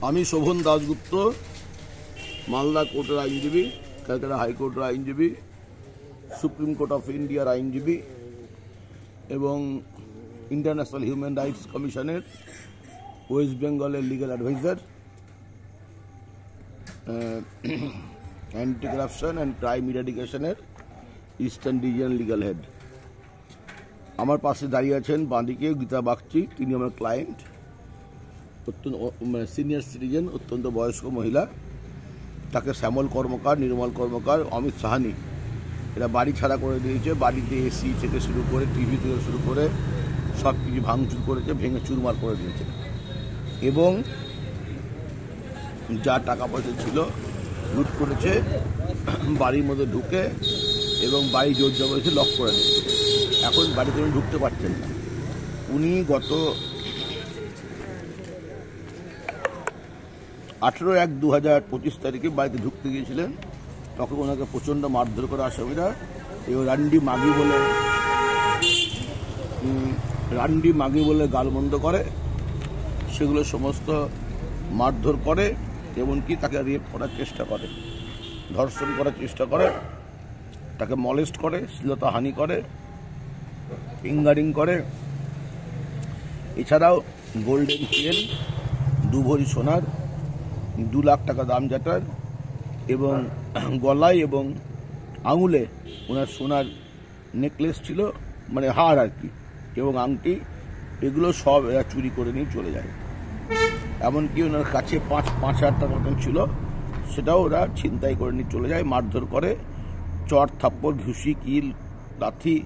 আমি শোভন দাশগুপ্ত, মালদা কোর্টের আইনজীবী, ক্যালকাটা হাইকোর্টের আইনজীবী, সুপ্রিম কোর্ট অফ ইন্ডিয়ার আইনজীবী এবং ইন্টারন্যাশনাল হিউম্যান রাইটস কমিশনের ওয়েস্ট বেঙ্গলের legal adviser, anti corruption and crime ইরাডিকেশনের ইস্টার্ন রিজিয়ন লিগ্যাল হেড। আমার পাশে দাঁড়িয়ে আছেন বাঁদিকে গীতা বাগচি, তিনি আমার ক্লায়েন্ট, অত্যন্ত সিনিয়র সিটিজেন, অত্যন্ত বয়স্ক মহিলা। তাকে শ্যামল কর্মকার, নির্মল কর্মকার, অমিত সাহানি এরা বাড়ি ছাড়া করে দিয়েছে। বাড়িতে এসি থেকে শুরু করে টিভি থেকে শুরু করে সব কিছু ভাঙচুর করেছে, ভেঙে চুরমার করে দিয়েছে এবং যা টাকা পয়সা ছিল লুট করেছে, বাড়ির মধ্যে ঢুকে এবং বাড়ি জোর জবরদস্তি লক করে দিয়েছে। এখন বাড়িতে উনি ঢুকতে পারছেন না। উনি গত 18/1/2025 তারিখে বাড়িতে ঢুকতে গিয়েছিলেন। তখন ওনাকে প্রচণ্ড মারধর করা অসুবিধা এবং রান্ডি মাগি বলে গালমন্দ করে, সেগুলো সমস্ত মারধর করে, এমনকি তাকে রেপ করার চেষ্টা করে, ধর্ষণ করার চেষ্টা করে, তাকে মলেস্ট করে, শ্লীলতাহানি করে, ফিঙ্গারিং করে। এছাড়াও গোল্ডেন চেন, 2 ভরি সোনার, 2 লাখ টাকা দাম যেটার, এবং গলায় এবং আঙুলে ওনার সোনার নেকলেস ছিল, মানে হার আর কি, এবং আংটি, এগুলো সব এরা চুরি করে নিয়ে চলে যায়। এমনকি ওনার কাছে 5,000 টাকা মতন ছিল, সেটাও ওরা ছিনতাই করে নিয়ে চলে যায়, মারধর করে, চট থাপ্পড়, ঘুষি, কিল, লাথি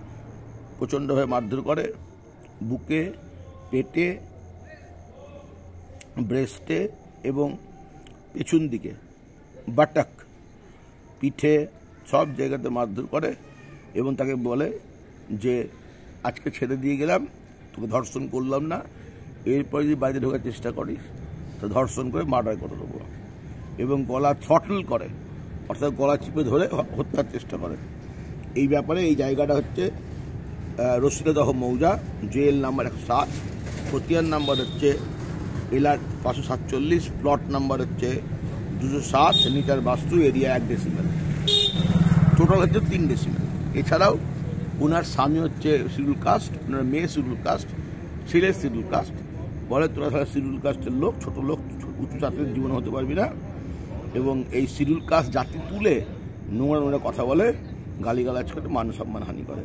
প্রচণ্ডভাবে মারধর করে, বুকে, পেটে, ব্রেস্টে এবং পেছন দিকে, বাটাক, পিঠে, সব জায়গাতে মারধর করে এবং তাকে বলে যে আজকে ছেড়ে দিয়ে গেলাম, তোকে ধর্ষণ করলাম না, এরপরে যদি বাড়িতে ঢোকার চেষ্টা করিস তো ধর্ষণ করে মার্ডার করে দেবো, এবং গলা থ্রটল করে, অর্থাৎ গলা চিপে ধরে হত্যার চেষ্টা করে। এই ব্যাপারে এই জায়গাটা হচ্ছে রশিদাদহ মৌজা, জেএল নাম্বার 107, খতিয়ান নাম্বার হচ্ছে এলার 547, প্লট নাম্বার হচ্ছে 207, মিটার বাস্তু, এরিয়া 1 ডেসিমেল, টোটাল হচ্ছে 3 ডেসিমেল। এছাড়াও ওনার স্বামী হচ্ছে শিডিউল কাস্ট, ওনার মেয়ে শিডিউল কাস্ট, ছেলে শিডিউল কাস্ট। বলে তোরা তাহলে শিডিউল কাস্টের লোক, ছোট লোক, উঁচু জাতির জীবন হতে পারবি না, এবং এই শিডিউল কাস্ট জাতি তুলে নোংরা নোংরা কথা বলে, গালিগালাজ করে, মান সম্মান হানি করে।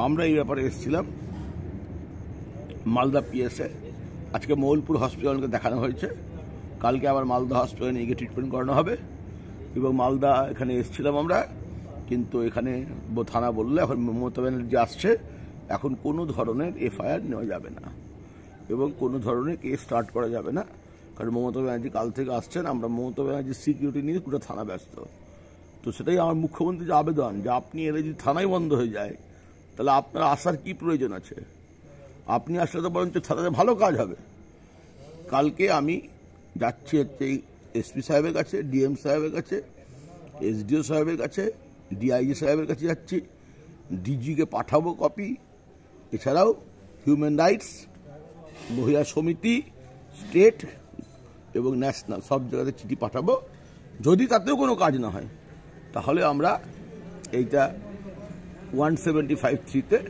আমরা এই ব্যাপারে এসেছিলাম মালদা পিএসএ। আজকে মৌলপুর হসপিটালকে দেখানো হয়েছে, কালকে আবার মালদা হসপিটালে নিয়ে গিয়ে ট্রিটমেন্ট করানো হবে। এবং মালদা এখানে এসেছিলাম আমরা, কিন্তু এখানে থানা বললে এখন মমতা ব্যানার্জি আসছে, এখন কোনো ধরনের এফআইআর নেওয়া যাবে না এবং কোনো ধরনের কেস স্টার্ট করা যাবে না, কারণ মমতা ব্যানার্জি কাল থেকে আসছেন। আমরা মমতা ব্যানার্জির সিকিউরিটি নিয়ে পুরো থানা ব্যস্ত। তো সেটাই আমার মুখ্যমন্ত্রীর আবেদন যে আপনি এলে যদি থানাই বন্ধ হয়ে যায় তাহলে আপনার আসার কি প্রয়োজন আছে? আপনি আসলে তো বরঞ্চ থানাতে ভালো কাজ হবে। কালকে আমি যাচ্ছি হচ্ছে এসপি সাহেবের কাছে, ডিএম সাহেবের কাছে, এসডিও সাহেবের কাছে, ডিআইজি সাহেবের কাছে যাচ্ছি, ডিজিকে পাঠাবো কপি। এছাড়াও হিউম্যান রাইটস, মহিলা সমিতি, স্টেট এবং ন্যাশনাল সব জায়গাতে চিঠি পাঠাবো। যদি তাতেও কোনো কাজ না হয় তাহলে আমরা এইটা 175(3)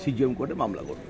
সিজিএম কোর্টে মামলা করব।